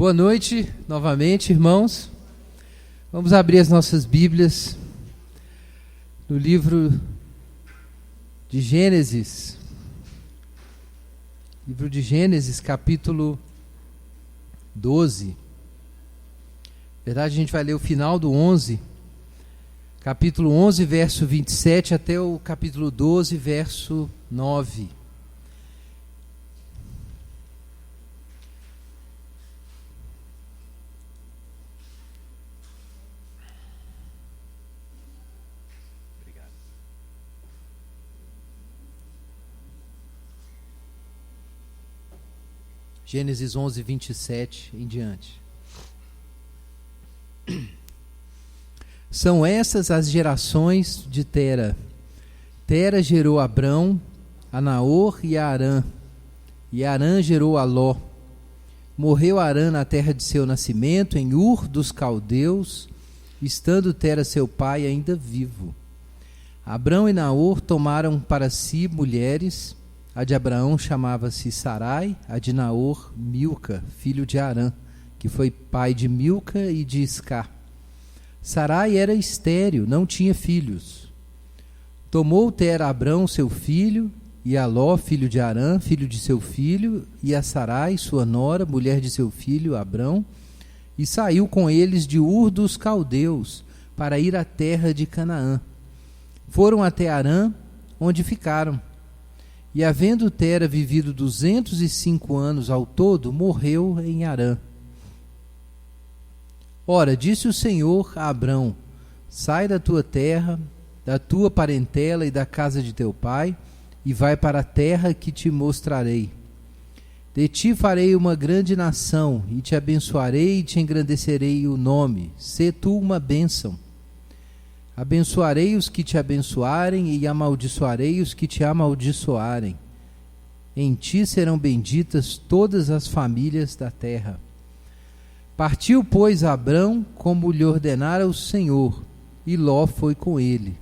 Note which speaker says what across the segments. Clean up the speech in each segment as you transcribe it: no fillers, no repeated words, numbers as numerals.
Speaker 1: Boa noite, novamente, irmãos. Vamos abrir as nossas Bíblias no livro de Gênesis. Livro de Gênesis, capítulo 12. Na verdade, a gente vai ler o final do 11. Capítulo 11, verso 27, até o capítulo 12, verso 9. Gênesis 11, 27 em diante. São essas as gerações de Tera. Tera gerou Abrão, a Naor e a Harã. E Harã gerou a Ló. Morreu Harã na terra de seu nascimento, em Ur dos Caldeus, estando Tera seu pai ainda vivo. Abrão e Naor tomaram para si mulheres. A de Abraão chamava-se Sarai, a de Naor, Milca, filho de Harã, que foi pai de Milca e de Iscar. Sarai era estéril, não tinha filhos. Tomou Tera Abrão, seu filho, e a Ló, filho de Harã, filho de seu filho, e a Sarai, sua nora, mulher de seu filho, Abrão, e saiu com eles de Ur dos Caldeus, para ir à terra de Canaã. Foram até Harã, onde ficaram. E havendo Tera vivido 205 anos ao todo, morreu em Harã. Ora, disse o Senhor a Abrão: sai da tua terra, da tua parentela e da casa de teu pai, e vai para a terra que te mostrarei. De ti farei uma grande nação, e te abençoarei e te engrandecerei o nome. Sê tu uma bênção. Abençoarei os que te abençoarem e amaldiçoarei os que te amaldiçoarem. Em ti serão benditas todas as famílias da terra. Partiu, pois, Abrão como lhe ordenara o Senhor, e Ló foi com ele.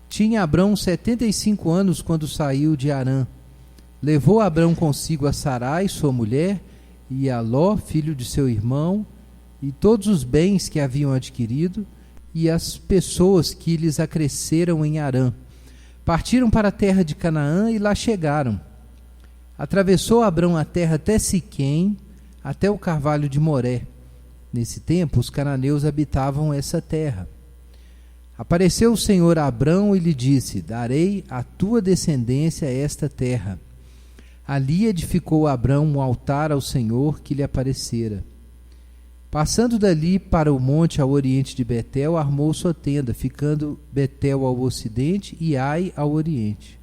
Speaker 1: Tinha Abrão 75 anos quando saiu de Harã. Levou Abrão consigo a Sarai, sua mulher, e a Ló, filho de seu irmão, e todos os bens que haviam adquirido, e as pessoas que lhes acresceram em Harã. Partiram para a terra de Canaã e lá chegaram. Atravessou Abrão a terra até Siquém, até o carvalho de Moré. Nesse tempo, os cananeus habitavam essa terra. Apareceu o Senhor a Abrão e lhe disse: darei à tua descendência esta terra. Ali edificou Abrão um altar ao Senhor que lhe aparecera. Passando dali para o monte ao oriente de Betel, armou sua tenda, ficando Betel ao ocidente e Ai ao oriente.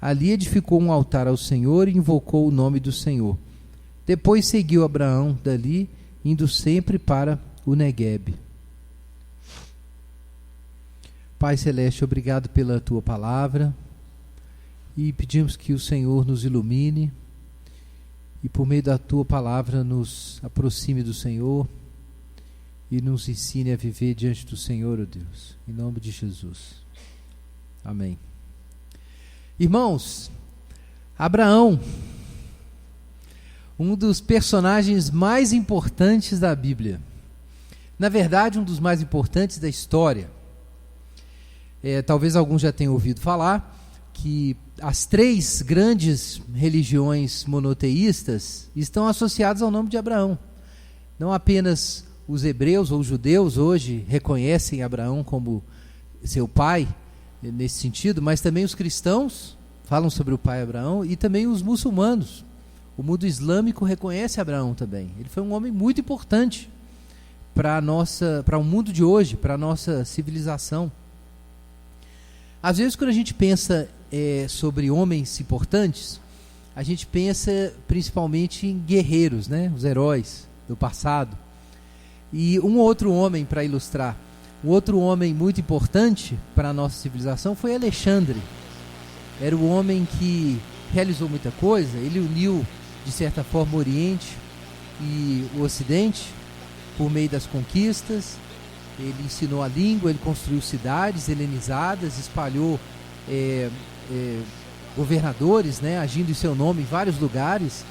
Speaker 1: Ali edificou um altar ao Senhor e invocou o nome do Senhor. Depois seguiu Abraão dali, indo sempre para o Neguebe. Pai Celeste, obrigado pela tua palavra e pedimos que o Senhor nos ilumine e por meio da tua palavra nos aproxime do Senhor e nos ensine a viver diante do Senhor, ó Deus, em nome de Jesus. Amém. Irmãos, Abraão, um dos personagens mais importantes da Bíblia, na verdade um dos mais importantes da história. Talvez alguns já tenham ouvido falar que as três grandes religiões monoteístas estão associadas ao nome de Abraão. Não apenas os hebreus ou os judeus hoje reconhecem Abraão como seu pai, nesse sentido, mas também os cristãos falam sobre o pai Abraão e também os muçulmanos. O mundo islâmico reconhece Abraão também. Ele foi um homem muito importante para o mundo de hoje, para a nossa civilização. Às vezes, quando a gente pensa sobre homens importantes, a gente pensa principalmente em guerreiros, né? Os heróis do passado. E um outro homem, para ilustrar, um outro homem muito importante para a nossa civilização foi Alexandre. Era o homem que realizou muita coisa. Ele uniu, de certa forma, o Oriente e o Ocidente por meio das conquistas. Ele ensinou a língua, ele construiu cidades helenizadas, espalhou governadores, né, agindo em seu nome em vários lugares.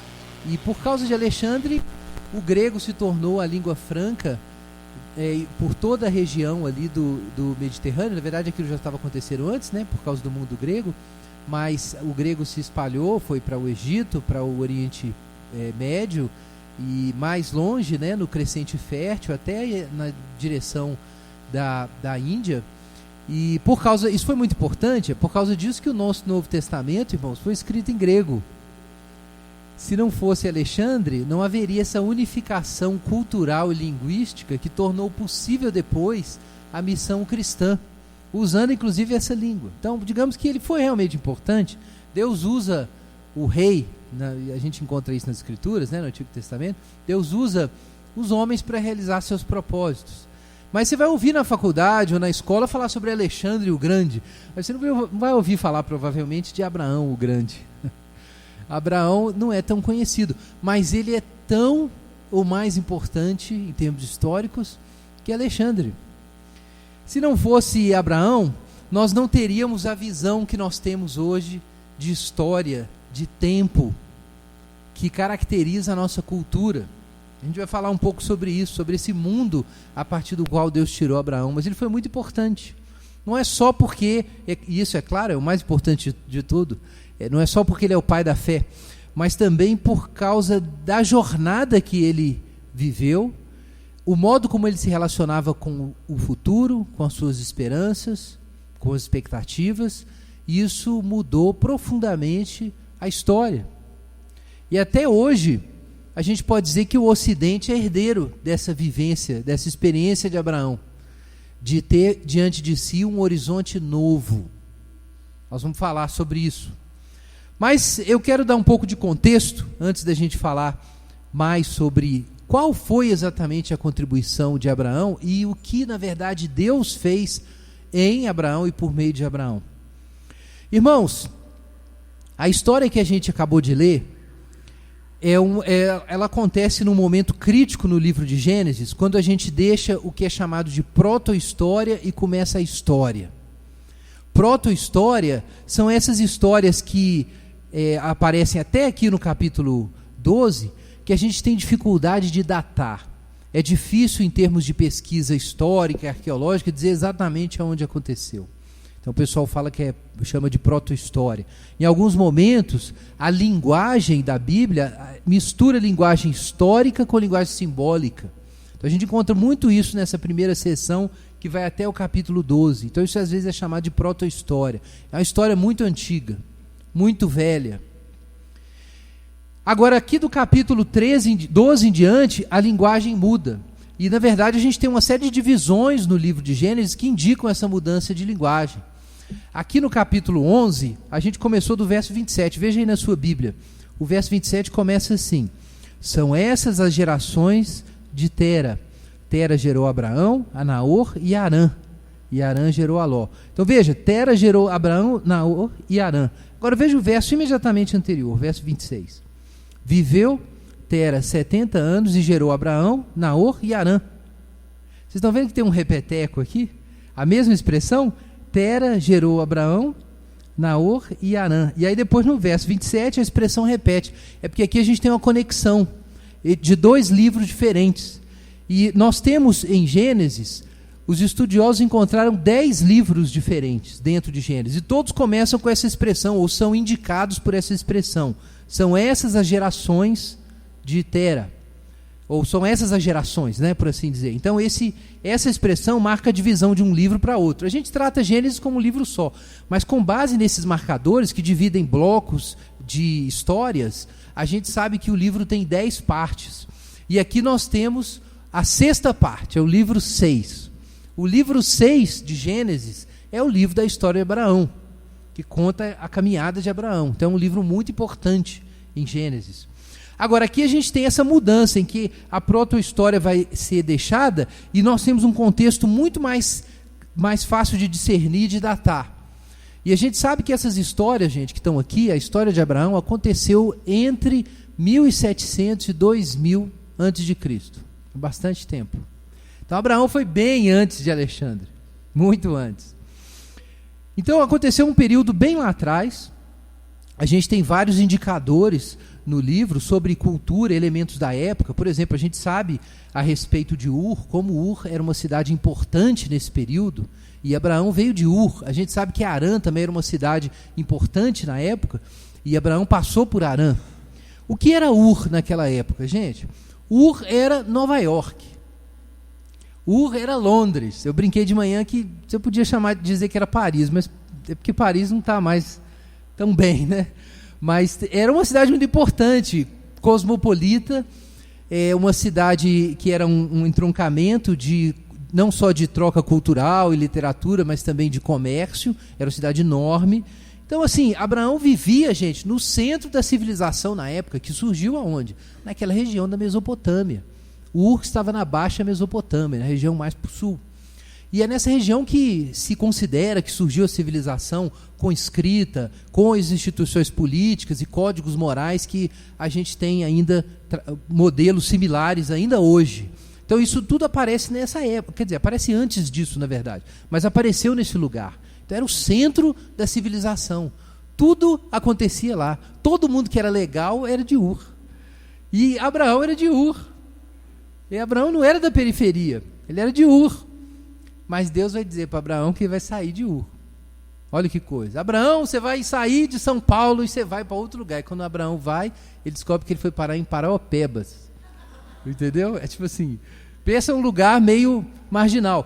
Speaker 1: E por causa de Alexandre, o grego se tornou a língua franca por toda a região ali do Mediterrâneo. Na verdade, aquilo já estava acontecendo antes, né, por causa do mundo grego, mas o grego se espalhou, foi para o Egito, para o Oriente Médio e mais longe, né, no Crescente Fértil, até na direção da Índia. E isso foi muito importante, é por causa disso que o nosso Novo Testamento, irmãos, foi escrito em grego. Se não fosse Alexandre, não haveria essa unificação cultural e linguística que tornou possível depois a missão cristã, usando inclusive essa língua. Então, digamos que ele foi realmente importante. Deus usa o rei, a gente encontra isso nas Escrituras, né, no Antigo Testamento. Deus usa os homens para realizar seus propósitos. Mas você vai ouvir na faculdade ou na escola falar sobre Alexandre o Grande, mas você não vai ouvir falar provavelmente de Abraão o Grande. Abraão não é tão conhecido, mas ele é tão ou mais importante em termos históricos que Alexandre. Se não fosse Abraão, nós não teríamos a visão que nós temos hoje de história, de tempo, que caracteriza a nossa cultura. A gente vai falar um pouco sobre isso, sobre esse mundo a partir do qual Deus tirou Abraão, mas ele foi muito importante. Não é só porque, e isso é claro, é o mais importante de tudo, não é só porque ele é o pai da fé, mas também por causa da jornada que ele viveu, o modo como ele se relacionava com o futuro, com as suas esperanças, com as expectativas. Isso mudou profundamente a história. E até hoje, a gente pode dizer que o Ocidente é herdeiro dessa vivência, dessa experiência de Abraão, de ter diante de si um horizonte novo. Nós vamos falar sobre isso. Mas eu quero dar um pouco de contexto, antes da gente falar mais sobre qual foi exatamente a contribuição de Abraão e o que, na verdade, Deus fez em Abraão e por meio de Abraão. Irmãos, a história que a gente acabou de ler, ela acontece num momento crítico no livro de Gênesis, quando a gente deixa o que é chamado de proto-história e começa a história. Proto-história são essas histórias que aparecem até aqui no capítulo 12, que a gente tem dificuldade de datar. É difícil, em termos de pesquisa histórica e arqueológica, dizer exatamente aonde aconteceu. Então o pessoal chama de proto-história. Em alguns momentos, a linguagem da Bíblia mistura linguagem histórica com linguagem simbólica. Então a gente encontra muito isso nessa primeira seção, que vai até o capítulo 12. Então isso às vezes é chamado de proto-história. É uma história muito antiga, muito velha. Agora aqui do capítulo 12 em diante, a linguagem muda. E na verdade a gente tem uma série de divisões no livro de Gênesis que indicam essa mudança de linguagem. Aqui no capítulo 11, a gente começou do verso 27. Veja aí na sua Bíblia. O verso 27 começa assim: são essas as gerações de Tera. Tera gerou Abraão, a Naor e a Harã. E Harã gerou a Ló. Então veja, Tera gerou Abraão, Naor e Harã. Agora veja o verso imediatamente anterior, verso 26. Viveu Tera 70 anos e gerou Abraão, Naor e Harã. Vocês estão vendo que tem um repeteco aqui? A mesma expressão, Tera gerou Abraão, Naor e Harã. E aí depois no verso 27 a expressão repete. É porque aqui a gente tem uma conexão de dois livros diferentes. E nós temos em Gênesis, os estudiosos encontraram 10 livros diferentes dentro de Gênesis. E todos começam com essa expressão, ou são indicados por essa expressão. São essas as gerações de Tera. Ou são essas as gerações, né, por assim dizer. Então essa expressão marca a divisão de um livro para outro. A gente trata Gênesis como um livro só. Mas com base nesses marcadores que dividem blocos de histórias, a gente sabe que o livro tem 10 partes. E aqui nós temos a 6ª parte, é o livro 6. O livro 6 de Gênesis é o livro da história de Abraão, que conta a caminhada de Abraão. Então é um livro muito importante em Gênesis. Agora aqui a gente tem essa mudança em que a proto-história vai ser deixada e nós temos um contexto muito mais fácil de discernir e de datar. E a gente sabe que essas histórias, gente, que estão aqui, a história de Abraão aconteceu entre 1700 e 2000 a.C., bastante tempo. Então Abraão foi bem antes de Alexandre, muito antes. Então aconteceu um período bem lá atrás. a gente tem vários indicadores no livro sobre cultura, elementos da época. Por exemplo, a gente sabe a respeito de Ur, como Ur era uma cidade importante nesse período, e Abraão veio de Ur. A gente sabe que Harã também era uma cidade importante na época, e Abraão passou por Harã. O que era Ur naquela época, gente? Ur era Nova York. Ur era Londres. Eu brinquei de manhã que você podia dizer que era Paris, mas é porque Paris não está mais tão bem, né? Mas era uma cidade muito importante, cosmopolita, uma cidade que era um entroncamento não só de troca cultural e literatura, mas também de comércio. Era uma cidade enorme. Então, assim, Abraão vivia, gente, no centro da civilização na época, que surgiu aonde? Naquela região da Mesopotâmia. Ur estava na Baixa Mesopotâmia, na região mais para o sul. E é nessa região que se considera que surgiu a civilização com escrita, com as instituições políticas e códigos morais que a gente tem ainda modelos similares ainda hoje. Então isso tudo aparece nessa época, quer dizer, aparece antes disso, na verdade, mas apareceu nesse lugar. Então era o centro da civilização. Tudo acontecia lá. Todo mundo que era legal era de Ur. E Abraão era de Ur. E Abraão não era da periferia, ele era de Ur. Mas Deus vai dizer para Abraão que ele vai sair de Ur. Olha que coisa. Abraão, você vai sair de São Paulo e você vai para outro lugar. E quando Abraão vai, ele descobre que ele foi parar em Paraopebas. Entendeu? É tipo assim, pensa um lugar meio marginal.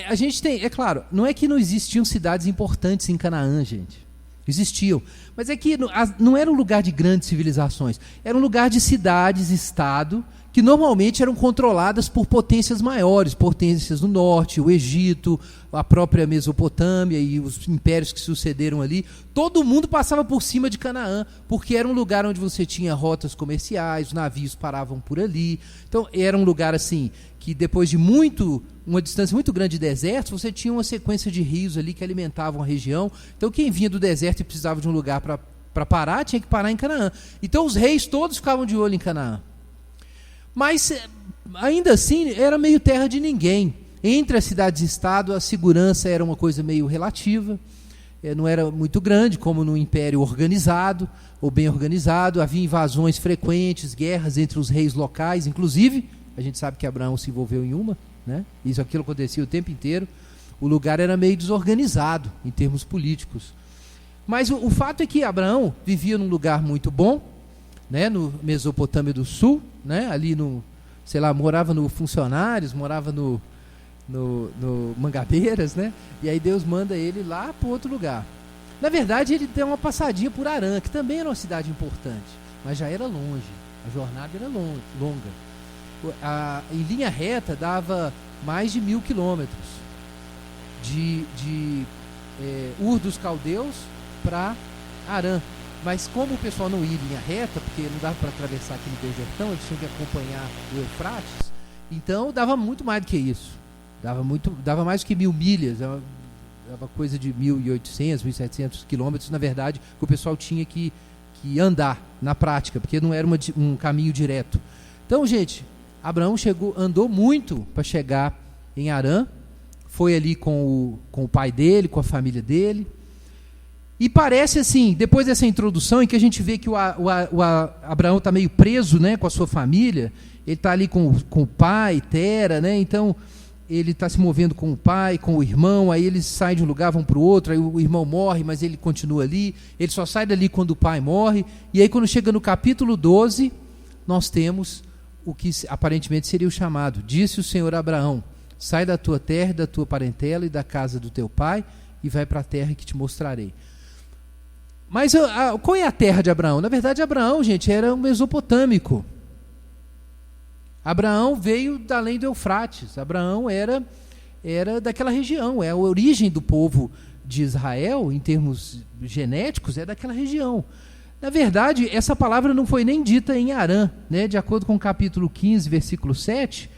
Speaker 1: A gente tem, é claro, não é que não existiam cidades importantes em Canaã, gente. Existiam. Mas é que não era um lugar de grandes civilizações. Era um lugar de cidades, estado, que normalmente eram controladas por potências maiores, potências do norte, o Egito, a própria Mesopotâmia e os impérios que sucederam ali. Todo mundo passava por cima de Canaã, porque era um lugar onde você tinha rotas comerciais, os navios paravam por ali. Então era um lugar assim, que depois de uma distância muito grande de deserto, você tinha uma sequência de rios ali que alimentavam a região. Então quem vinha do deserto e precisava de um lugar para parar, tinha que parar em Canaã. Então os reis todos ficavam de olho em Canaã. Mas, ainda assim, era meio terra de ninguém. Entre as cidades e estado, a segurança era uma coisa meio relativa, não era muito grande, como no império organizado, ou bem organizado. Havia invasões frequentes, guerras entre os reis locais, inclusive, a gente sabe que Abraão se envolveu em uma, né? Aquilo acontecia o tempo inteiro. O lugar era meio desorganizado, em termos políticos. Mas o fato é que Abraão vivia num lugar muito bom, né, no Mesopotâmia do Sul, né, ali morava no Funcionários, morava no Mangabeiras, né, e aí Deus manda ele lá para outro lugar. Na verdade, ele deu uma passadinha por Harã, que também era uma cidade importante, mas já era longe, a jornada era longa. Em linha reta dava mais de 1.000 quilômetros de Ur dos Caldeus para Harã. Mas como o pessoal não ia em linha reta, porque não dava para atravessar aquele desertão, eles tinham que acompanhar o Eufrates, então dava muito mais do que isso. Dava mais do que 1.000 milhas, dava coisa de 1.800, 1.700 quilômetros, na verdade, que o pessoal tinha que andar na prática, porque não era um caminho direto. Então, gente, Abraão andou muito para chegar em Harã, foi ali com o pai dele, com a família dele. E parece assim, depois dessa introdução em que a gente vê que o Abraão está meio preso, né, com a sua família, ele está ali com o pai, Tera, né, então ele está se movendo com o pai, com o irmão, aí eles saem de um lugar, vão para o outro, aí o irmão morre, mas ele continua ali, ele só sai dali quando o pai morre, e aí quando chega no capítulo 12, nós temos o que aparentemente seria o chamado: disse o Senhor a Abraão, sai da tua terra, da tua parentela e da casa do teu pai, e vai para a terra que te mostrarei. Mas qual é a terra de Abraão? Na verdade, Abraão, gente, era um mesopotâmico. Abraão veio da além do Eufrates. Abraão era daquela região. A origem do povo de Israel, em termos genéticos, é daquela região. Na verdade, essa palavra não foi nem dita em Harã, né? De acordo com o capítulo 15, versículo 7,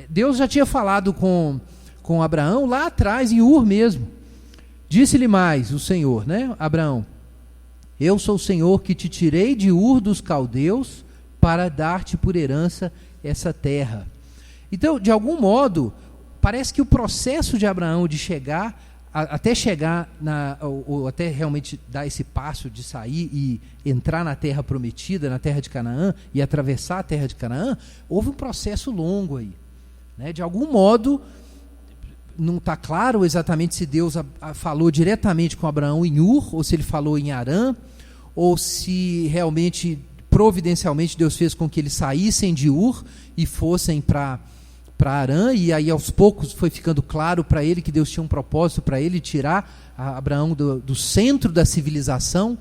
Speaker 1: Deus já tinha falado com Abraão lá atrás, em Ur mesmo. Disse-lhe mais o Senhor, né, Abraão: eu sou o Senhor que te tirei de Ur dos Caldeus para dar-te por herança essa terra. Então, de algum modo, parece que o processo de Abraão de chegar até chegar, ou até realmente dar esse passo de sair e entrar na terra prometida, na terra de Canaã, e atravessar a terra de Canaã, houve um processo longo aí. Né? De algum modo, não está claro exatamente se Deus falou diretamente com Abraão em Ur, ou se ele falou em Harã, ou se realmente, providencialmente, Deus fez com que eles saíssem de Ur e fossem para Harã, e aí aos poucos foi ficando claro para ele que Deus tinha um propósito para ele, tirar Abraão do centro da civilização.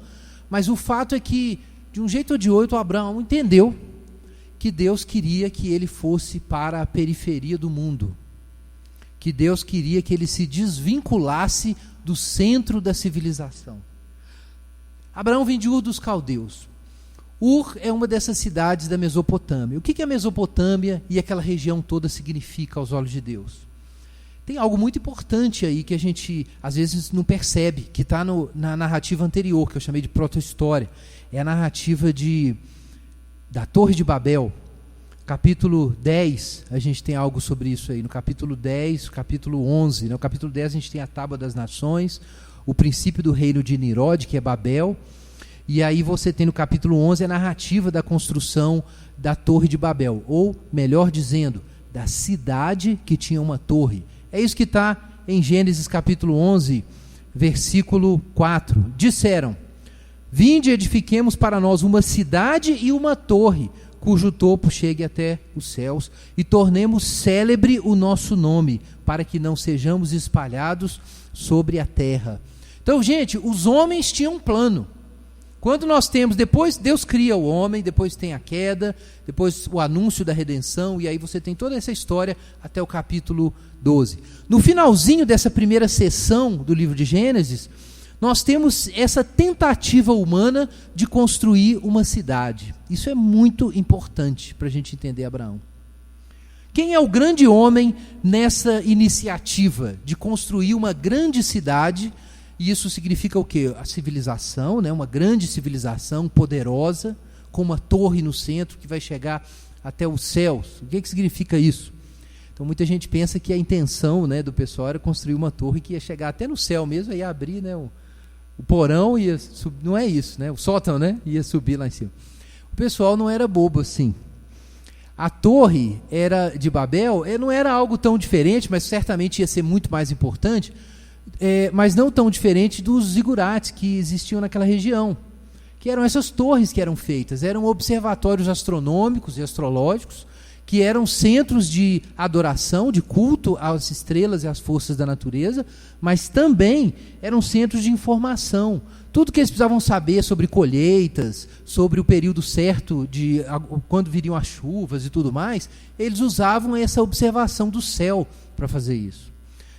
Speaker 1: Mas o fato é que, de um jeito ou de outro, Abraão entendeu que Deus queria que ele fosse para a periferia do mundo, que Deus queria que ele se desvinculasse do centro da civilização. Abraão vem de Ur dos Caldeus. Ur é uma dessas cidades da Mesopotâmia. O que a Mesopotâmia e aquela região toda significa aos olhos de Deus? Tem algo muito importante aí que a gente às vezes não percebe, que está na narrativa anterior, que eu chamei de proto-história. É a narrativa da Torre de Babel. Capítulo 10, a gente tem algo sobre isso aí. No capítulo 10, capítulo 11. No capítulo 10 a gente tem a Tábua das Nações, o princípio do reino de Nirod, que é Babel. E aí você tem no capítulo 11 a narrativa da construção da Torre de Babel. Ou, melhor dizendo, da cidade que tinha uma torre. É isso que está em Gênesis capítulo 11, versículo 4. Disseram: vinde, edifiquemos para nós uma cidade e uma torre, cujo topo chegue até os céus, e tornemos célebre o nosso nome, para que não sejamos espalhados sobre a terra. Então, gente, os homens tinham um plano. Quando nós temos, depois Deus cria o homem, depois tem a queda, depois o anúncio da redenção, e aí você tem toda essa história até o capítulo 12. No finalzinho dessa primeira sessão do livro de Gênesis, nós temos essa tentativa humana de construir uma cidade. Isso é muito importante para a gente entender Abraão. Quem é o grande homem nessa iniciativa de construir uma grande cidade? E isso significa o quê? A civilização, né? Uma grande civilização poderosa, com uma torre no centro que vai chegar até os céus. O que significa isso? Então muita gente pensa que a intenção, né, do pessoal era construir uma torre que ia chegar até no céu mesmo, ia abrir, né, o porão, ia subir. Não é isso, né? O sótão, né, ia subir lá em cima. O pessoal não era bobo assim. A torre de Babel não era algo tão diferente, mas certamente ia ser muito mais importante, mas não tão diferente dos zigurates que existiam naquela região, que eram essas torres que eram feitas, eram observatórios astronômicos e astrológicos, que eram centros de adoração, de culto às estrelas e às forças da natureza, mas também eram centros de informação. Tudo que eles precisavam saber sobre colheitas, sobre o período certo de quando viriam as chuvas e tudo mais, eles usavam essa observação do céu para fazer isso.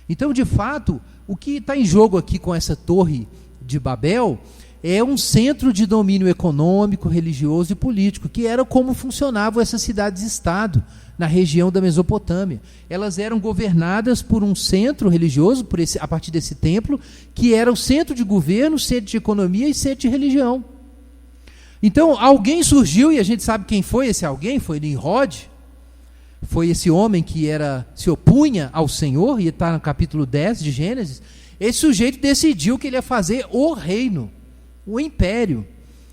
Speaker 1: Então, de fato, o que está em jogo aqui com essa torre de Babel é um centro de domínio econômico, religioso e político, que era como funcionavam essas cidades-estado na região da Mesopotâmia. Elas eram governadas por um centro religioso, a partir desse templo, que era o centro de governo, centro de economia e centro de religião. Então, alguém surgiu, e a gente sabe quem foi esse alguém, foi Nimrod. Foi esse homem que se opunha ao Senhor, e está no capítulo 10 de Gênesis. Esse sujeito decidiu que ele ia fazer o reino, o império,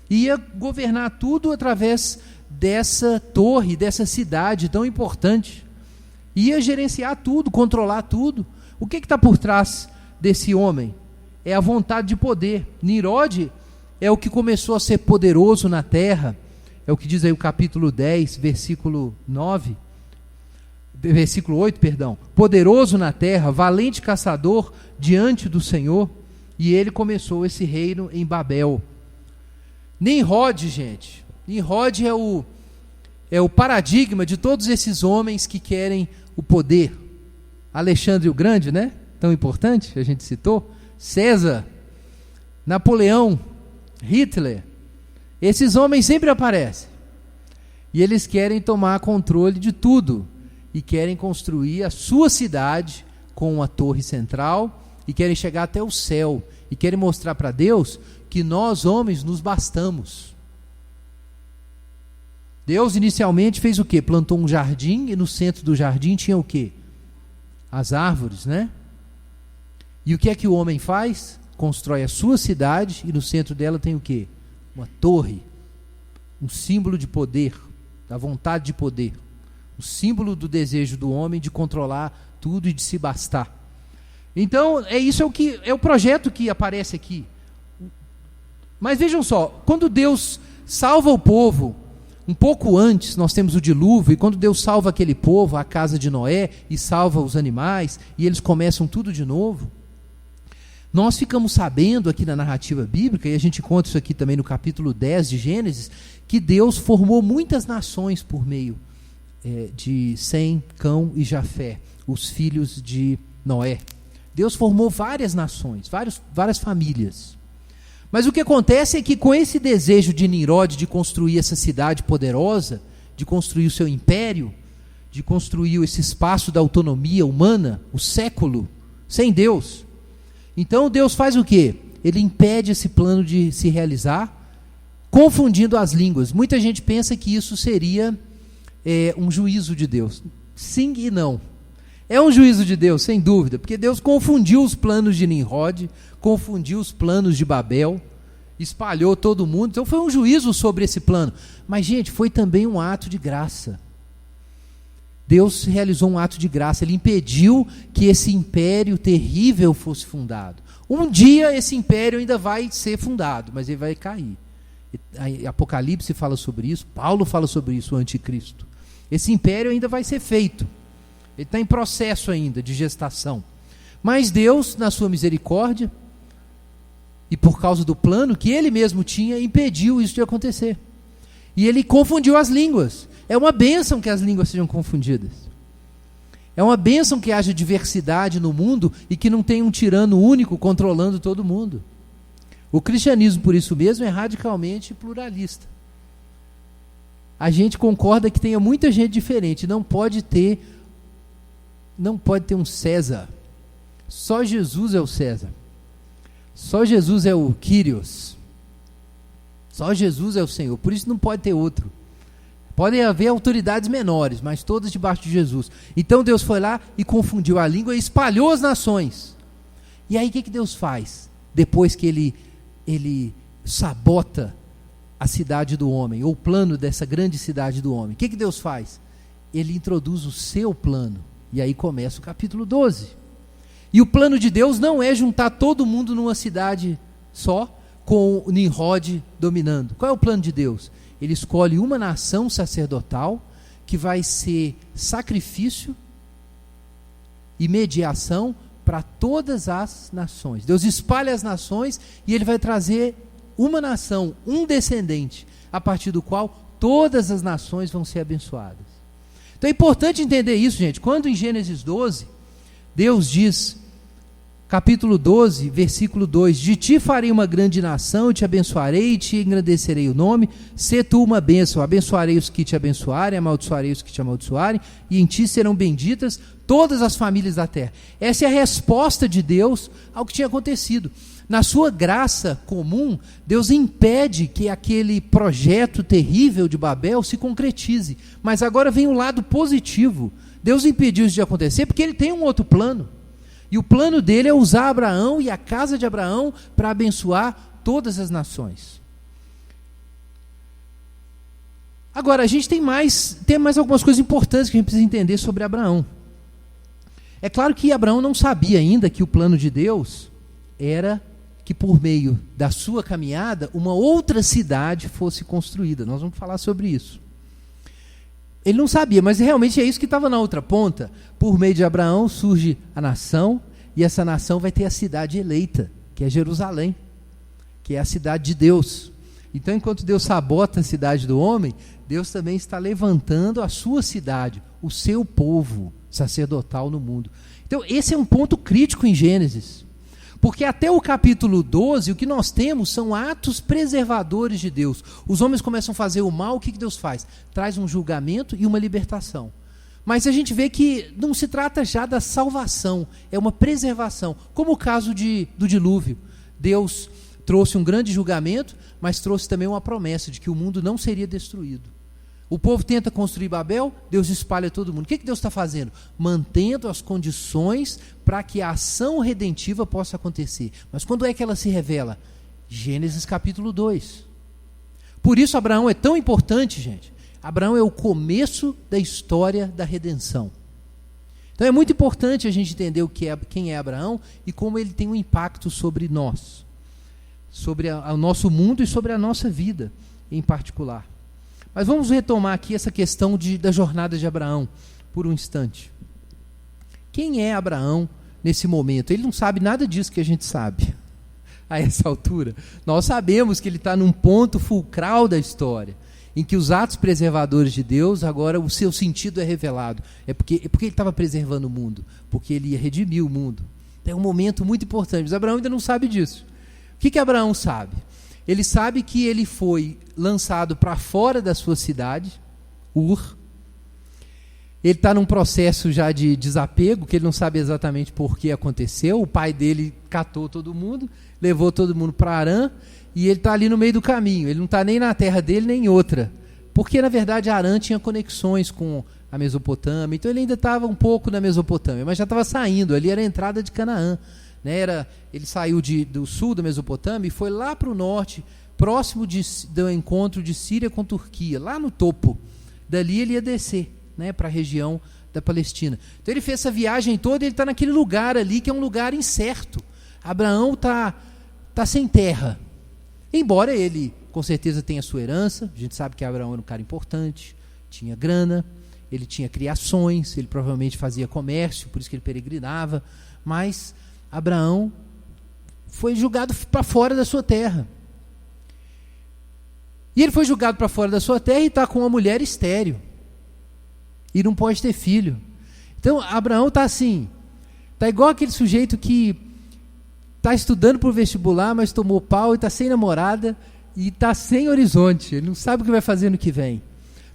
Speaker 1: ia governar tudo através dessa torre, dessa cidade tão importante, ia gerenciar tudo, controlar tudo. O que está por trás desse homem? É a vontade de poder. Nimrod é o que começou a ser poderoso na terra, é o que diz aí o capítulo 10, versículo 8, poderoso na terra, valente caçador diante do Senhor, e ele começou esse reino em Babel. Nimrod, gente, Nimrod é o paradigma de todos esses homens que querem o poder. Alexandre o Grande, né? Tão importante, a gente citou. César, Napoleão, Hitler. Esses homens sempre aparecem. E eles querem tomar controle de tudo. E querem construir a sua cidade com uma torre central, e querem chegar até o céu, e querem mostrar para Deus que nós, homens, nos bastamos. Deus inicialmente fez o quê? Plantou um jardim, e no centro do jardim tinha o quê? As árvores, né? E o que é que o homem faz? Constrói a sua cidade e no centro dela tem o quê? Uma torre, um símbolo de poder, da vontade de poder, o símbolo do desejo do homem de controlar tudo e de se bastar. Então, isso é o projeto que aparece aqui. Mas vejam só, quando Deus salva o povo, um pouco antes nós temos o dilúvio, e quando Deus salva aquele povo, a casa de Noé, e salva os animais, e eles começam tudo de novo, nós ficamos sabendo aqui na narrativa bíblica, e a gente conta isso aqui também no capítulo 10 de Gênesis, que Deus formou muitas nações por meio de Sem, Cão e Jafé, os filhos de Noé. Deus formou várias nações, várias famílias. Mas o que acontece é que com esse desejo de Nimrod de construir essa cidade poderosa, de construir o seu império, de construir esse espaço da autonomia humana, o século, sem Deus. Então Deus faz o quê? Ele impede esse plano de se realizar, confundindo as línguas. Muita gente pensa que isso seria um juízo de Deus. Sim e não. É um juízo de Deus, sem dúvida, porque Deus confundiu os planos de Nimrod, confundiu os planos de Babel, espalhou todo mundo. Então foi um juízo sobre esse plano. Mas, gente, foi também um ato de graça. Deus realizou um ato de graça. Ele impediu que esse império terrível fosse fundado. Um dia esse império ainda vai ser fundado, mas ele vai cair. Apocalipse fala sobre isso, Paulo fala sobre isso, o anticristo. Esse império ainda vai ser feito. Ele está em processo ainda de gestação. Mas Deus, na sua misericórdia, e por causa do plano que ele mesmo tinha, impediu isso de acontecer. E ele confundiu as línguas. É uma bênção que as línguas sejam confundidas. É uma bênção que haja diversidade no mundo e que não tenha um tirano único controlando todo mundo. O cristianismo, por isso mesmo, é radicalmente pluralista. A gente concorda que tenha muita gente diferente. Não pode ter um César. Só Jesus é o César. Só Jesus é o Kyrios. Só Jesus é o Senhor. Por isso não pode ter outro. Podem haver autoridades menores, mas todas debaixo de Jesus. Então Deus foi lá e confundiu a língua e espalhou as nações. E aí o que Deus faz? Depois que ele sabota a cidade do homem, ou o plano dessa grande cidade do homem, o que Deus faz? Ele introduz o seu plano. E aí começa o capítulo 12. E o plano de Deus não é juntar todo mundo numa cidade só, com o Nimrod dominando. Qual é o plano de Deus? Ele escolhe uma nação sacerdotal que vai ser sacrifício e mediação para todas as nações. Deus espalha as nações e ele vai trazer uma nação, um descendente, a partir do qual todas as nações vão ser abençoadas. Então é importante entender isso, gente. Quando em Gênesis 12, Deus diz, capítulo 12, versículo 2, de ti farei uma grande nação, eu te abençoarei e te engrandecerei o nome, sê tu uma bênção, abençoarei os que te abençoarem, amaldiçoarei os que te amaldiçoarem, e em ti serão benditas todas as famílias da terra. Essa é a resposta de Deus ao que tinha acontecido. Na sua graça comum, Deus impede que aquele projeto terrível de Babel se concretize. Mas agora vem o lado positivo. Deus impediu isso de acontecer porque ele tem um outro plano. E o plano dele é usar Abraão e a casa de Abraão para abençoar todas as nações. Agora, a gente tem mais algumas coisas importantes que a gente precisa entender sobre Abraão. É claro que Abraão não sabia ainda que o plano de Deus era que por meio da sua caminhada, uma outra cidade fosse construída. Nós vamos falar sobre isso. Ele não sabia, mas realmente é isso que estava na outra ponta. Por meio de Abraão surge a nação, e essa nação vai ter a cidade eleita, que é Jerusalém, que é a cidade de Deus. Então, enquanto Deus sabota a cidade do homem, Deus também está levantando a sua cidade, o seu povo sacerdotal no mundo. Então, esse é um ponto crítico em Gênesis. Porque até o capítulo 12, o que nós temos são atos preservadores de Deus. Os homens começam a fazer o mal, o que Deus faz? Traz um julgamento e uma libertação. Mas a gente vê que não se trata já da salvação, é uma preservação. Como o caso do dilúvio. Deus trouxe um grande julgamento, mas trouxe também uma promessa de que o mundo não seria destruído. O povo tenta construir Babel, Deus espalha todo mundo. O que Deus está fazendo? Mantendo as condições para que a ação redentiva possa acontecer. Mas quando é que ela se revela? Gênesis capítulo 2. Por isso Abraão é tão importante, gente. Abraão é o começo da história da redenção. Então é muito importante a gente entender quem é Abraão e como ele tem um impacto sobre nós, sobre o nosso mundo e sobre a nossa vida em particular. Mas vamos retomar aqui essa questão da jornada de Abraão por um instante. Quem é Abraão nesse momento? Ele não sabe nada disso que a gente sabe a essa altura. Nós sabemos que ele está num ponto fulcral da história, em que os atos preservadores de Deus, agora o seu sentido é revelado. Porque ele estava preservando o mundo, porque ele ia redimir o mundo. É um momento muito importante, mas Abraão ainda não sabe disso. O que Abraão sabe? Ele sabe que ele foi lançado para fora da sua cidade, Ur. Ele está num processo já de desapego, que ele não sabe exatamente por que aconteceu. O pai dele catou todo mundo, levou todo mundo para Harã, e ele está ali no meio do caminho. Ele não está nem na terra dele, nem em outra. Porque, na verdade, Harã tinha conexões com a Mesopotâmia, então ele ainda estava um pouco na Mesopotâmia, mas já estava saindo, ali era a entrada de Canaã. Ele saiu do sul da Mesopotâmia e foi lá para o norte, próximo do encontro de Síria com Turquia, lá no topo. Dali ele ia descer, para a região da Palestina. Então ele fez essa viagem toda e ele está naquele lugar ali, que é um lugar incerto. Abraão está sem terra. Embora ele, com certeza, tenha sua herança, a gente sabe que Abraão era um cara importante, tinha grana, ele tinha criações, ele provavelmente fazia comércio, por isso que ele peregrinava, mas Abraão foi julgado para fora da sua terra. E ele foi julgado para fora da sua terra e está com uma mulher estéril. E não pode ter filho. Então, Abraão está assim, está igual aquele sujeito que está estudando para o vestibular, mas tomou pau e está sem namorada e está sem horizonte. Ele não sabe o que vai fazer no que vem.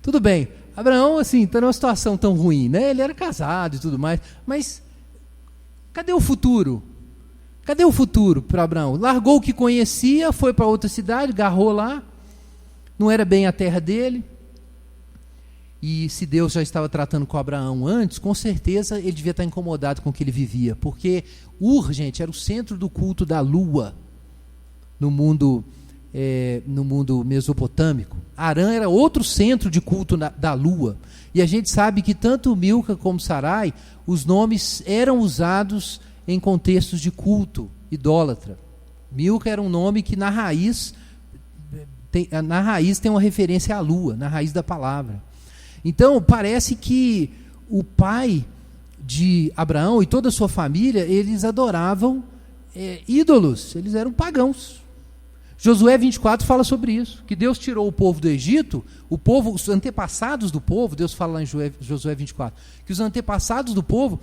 Speaker 1: Tudo bem, Abraão assim, está numa situação tão ruim, Ele era casado e tudo mais, mas cadê o futuro? Cadê o futuro para Abraão? Largou o que conhecia, foi para outra cidade, garrou lá, não era bem a terra dele. E se Deus já estava tratando com Abraão antes, com certeza ele devia estar incomodado com o que ele vivia, porque Ur, gente, era o centro do culto da lua no mundo mesopotâmico. Harã era outro centro de culto da lua. E a gente sabe que tanto Milca como Sarai, os nomes eram usados em contextos de culto idólatra. Milca era um nome que na raiz tem uma referência à lua, na raiz da palavra. Então parece que o pai de Abraão e toda a sua família, eles adoravam ídolos, eles eram pagãos. Josué 24 fala sobre isso, que Deus tirou o povo do Egito, os antepassados do povo, Deus fala lá em Josué 24, que os antepassados do povo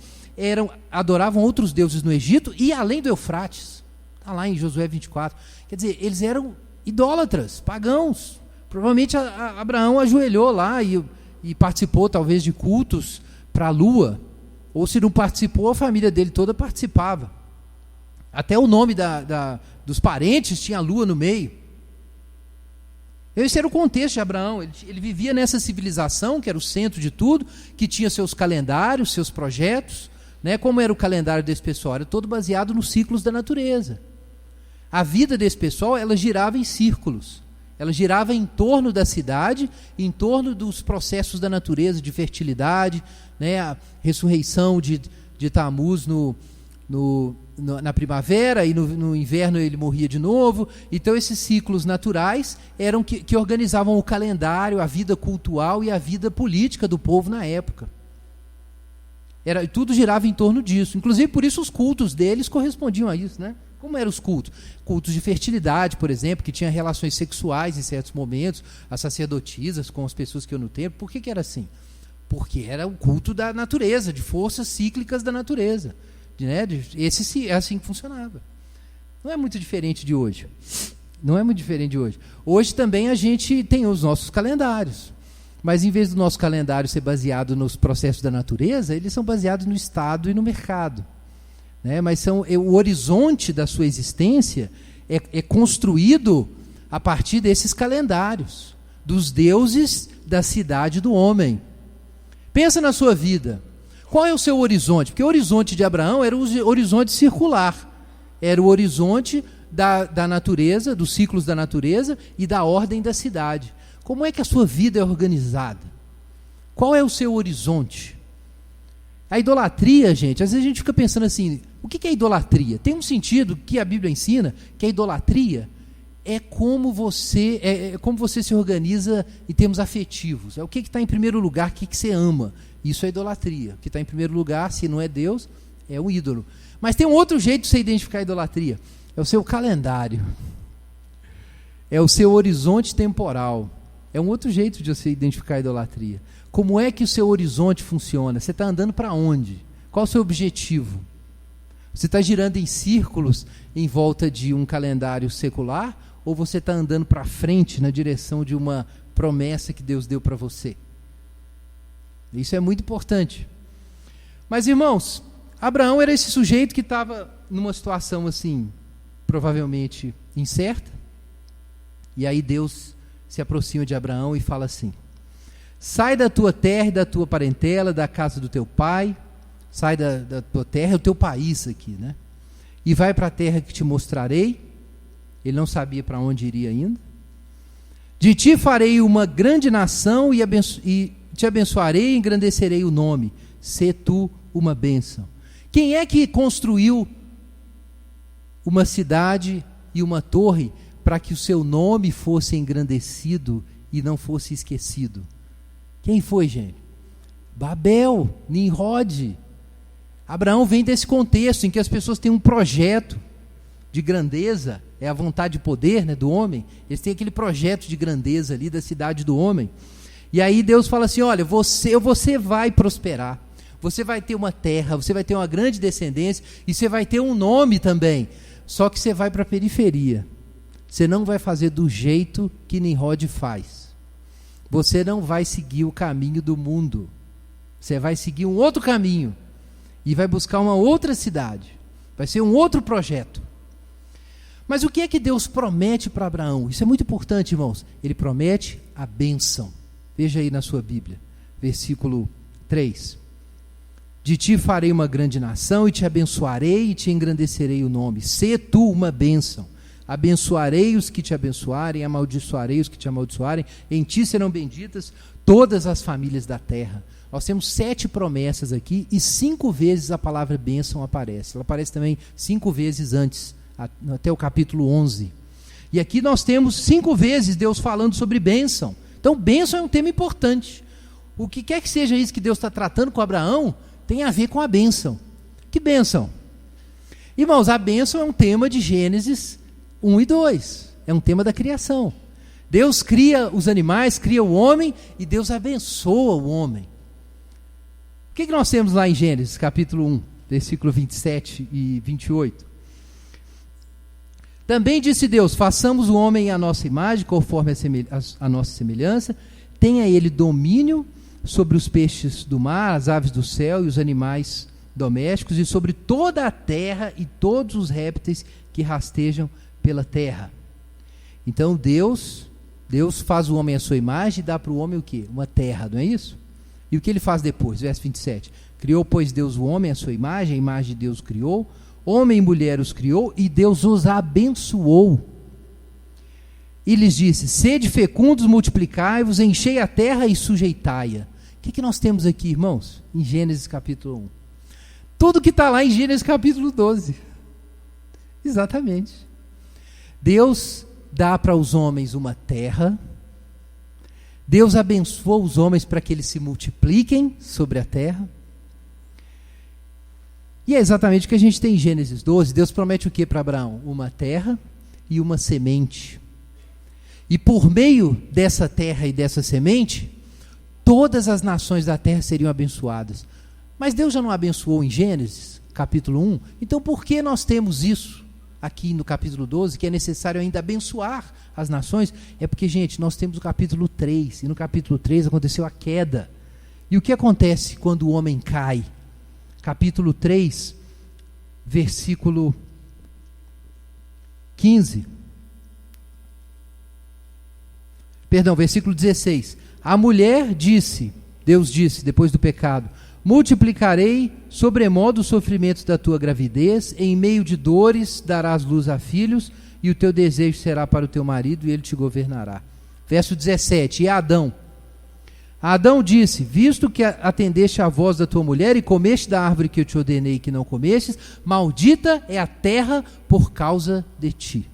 Speaker 1: adoravam outros deuses no Egito e além do Eufrates, está lá em Josué 24, quer dizer, eles eram idólatras, pagãos. Provavelmente Abraão ajoelhou lá e participou talvez de cultos para a lua, ou se não participou, a família dele toda participava. Até o nome dos parentes tinha a lua no meio. Esse era o contexto de Abraão. Ele vivia nessa civilização, que era o centro de tudo, que tinha seus calendários, seus projetos. Como era o calendário desse pessoal? Era todo baseado nos ciclos da natureza. A vida desse pessoal, ela girava em círculos. Ela girava em torno da cidade, em torno dos processos da natureza, de fertilidade, a ressurreição de Tamuz na primavera, e no inverno ele morria de novo. Então esses ciclos naturais eram que organizavam o calendário, a vida cultural e a vida política do povo na época. Tudo girava em torno disso. Inclusive por isso os cultos deles correspondiam a isso, Como eram os cultos? Cultos de fertilidade, por exemplo, que tinha relações sexuais em certos momentos, as sacerdotisas com as pessoas que iam no templo. Por que era assim? Porque era o culto da natureza, de forças cíclicas da natureza. É assim que funcionava. Não é muito diferente de hoje. Hoje também a gente tem os nossos calendários. Mas em vez do nosso calendário ser baseado nos processos da natureza, eles são baseados no Estado e no mercado. Mas o horizonte da sua existência é construído a partir desses calendários, dos deuses da cidade do homem. Pensa na sua vida. Qual é o seu horizonte? Porque o horizonte de Abraão era o horizonte circular. Era o horizonte da natureza, dos ciclos da natureza e da ordem da cidade. Como é que a sua vida é organizada? Qual é o seu horizonte? A idolatria, gente, às vezes a gente fica pensando assim, o que é idolatria? Tem um sentido que a Bíblia ensina, que a idolatria é como você se organiza em termos afetivos. É o que está em primeiro lugar, o que você ama. Isso é idolatria. O que está em primeiro lugar, se não é Deus, é um ídolo. Mas tem um outro jeito de você identificar a idolatria. É o seu calendário. É o seu horizonte temporal. É um outro jeito de você identificar a idolatria. Como é que o seu horizonte funciona? Você está andando para onde? Qual é o seu objetivo? Você está girando em círculos em volta de um calendário secular? Ou você está andando para frente na direção de uma promessa que Deus deu para você? Isso é muito importante. Mas, irmãos, Abraão era esse sujeito que estava numa situação assim, provavelmente incerta. E aí Deus se aproxima de Abraão e fala assim: sai da tua terra e da tua parentela, da casa do teu pai, sai da tua terra, é o teu país aqui, né? E vai para a terra que te mostrarei. Ele não sabia para onde iria ainda. De ti farei uma grande nação e te abençoarei e engrandecerei o nome. Sê tu uma bênção. Quem é que construiu uma cidade e uma torre para que o seu nome fosse engrandecido e não fosse esquecido? Quem foi, gente? Babel, Nimrod. Abraão vem desse contexto em que as pessoas têm um projeto de grandeza, é a vontade de poder, né, do homem. Eles têm aquele projeto de grandeza ali da cidade do homem. E aí Deus fala assim: olha, você vai prosperar, você vai ter uma terra, você vai ter uma grande descendência e você vai ter um nome também. Só que você vai para a periferia. Você não vai fazer do jeito que Nimrod faz. Você não vai seguir o caminho do mundo. Você vai seguir um outro caminho e vai buscar uma outra cidade. Vai ser um outro projeto. Mas o que é que Deus promete para Abraão? Isso é muito importante, irmãos. Ele promete a bênção. Veja aí na sua Bíblia, versículo 3. De ti farei uma grande nação e te abençoarei e te engrandecerei o nome. Sê tu uma bênção. Abençoarei os que te abençoarem, amaldiçoarei os que te amaldiçoarem. Em ti serão benditas todas as famílias da terra. Nós temos 7 promessas aqui e 5 vezes a palavra bênção aparece. Ela aparece também 5 vezes antes, até o capítulo 11. E aqui nós temos 5 vezes Deus falando sobre bênção. Então, bênção é um tema importante. O que quer que seja isso que Deus está tratando com Abraão, tem a ver com a bênção. Que bênção? Irmãos, a bênção é um tema de Gênesis 1 e 2. É um tema da criação. Deus cria os animais, cria o homem e Deus abençoa o homem. O que nós temos lá em Gênesis, capítulo 1, versículo 27 e 28? Também disse Deus: façamos o homem à nossa imagem, conforme a nossa semelhança, tenha ele domínio sobre os peixes do mar, as aves do céu e os animais domésticos, e sobre toda a terra e todos os répteis que rastejam pela terra. Então Deus faz o homem à sua imagem e dá para o homem o quê? Uma terra, não é isso? E o que ele faz depois? Verso 27. Criou, pois, Deus o homem à sua imagem, a imagem de Deus criou, homem e mulher os criou, e Deus os abençoou. E lhes disse: sede fecundos, multiplicai-vos, enchei a terra e sujeitai-a. O que nós temos aqui, irmãos? Em Gênesis capítulo 1. Tudo que está lá em Gênesis capítulo 12. Exatamente. Deus dá para os homens uma terra. Deus abençoa os homens para que eles se multipliquem sobre a terra. E é exatamente o que a gente tem em Gênesis 12. Deus promete o que para Abraão? Uma terra e uma semente. E por meio dessa terra e dessa semente, todas as nações da terra seriam abençoadas. Mas Deus já não abençoou em Gênesis, capítulo 1? Então por que nós temos isso aqui no capítulo 12, que é necessário ainda abençoar as nações? É porque, gente, nós temos o capítulo 3, e no capítulo 3 aconteceu a queda. E o que acontece quando o homem cai? Capítulo 3, versículo 15. Perdão, versículo 16. A mulher disse, Deus disse, depois do pecado: multiplicarei sobremodo os sofrimentos da tua gravidez, em meio de dores darás luz a filhos, e o teu desejo será para o teu marido, e ele te governará. Verso 17, e Adão disse: visto que atendeste à voz da tua mulher, e comeste da árvore que eu te ordenei que não comestes, maldita é a terra por causa de ti.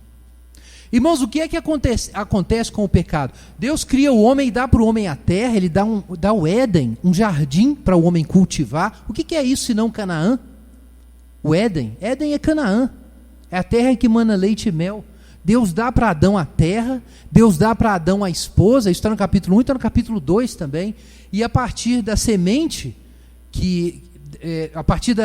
Speaker 1: Irmãos, o que é que acontece com o pecado? Deus cria o homem e dá para o homem a terra, ele dá o Éden, um jardim para o homem cultivar. O que é isso senão Canaã? O Éden é Canaã, é a terra que mana leite e mel. Deus dá para Adão a terra, Deus dá para Adão a esposa, isso está no capítulo 1 e está no capítulo 2 também, e a partir da semente, a partir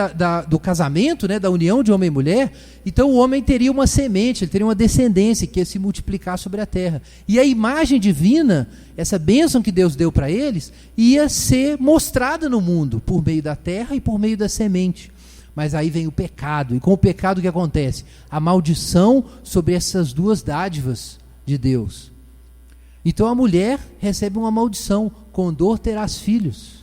Speaker 1: do casamento, né, da união de homem e mulher, então o homem teria uma semente, ele teria uma descendência que ia se multiplicar sobre a terra. E a imagem divina, essa bênção que Deus deu para eles, ia ser mostrada no mundo, por meio da terra e por meio da semente. Mas aí vem o pecado, e com o pecado o que acontece? A maldição sobre essas duas dádivas de Deus. Então a mulher recebe uma maldição: com dor terás filhos.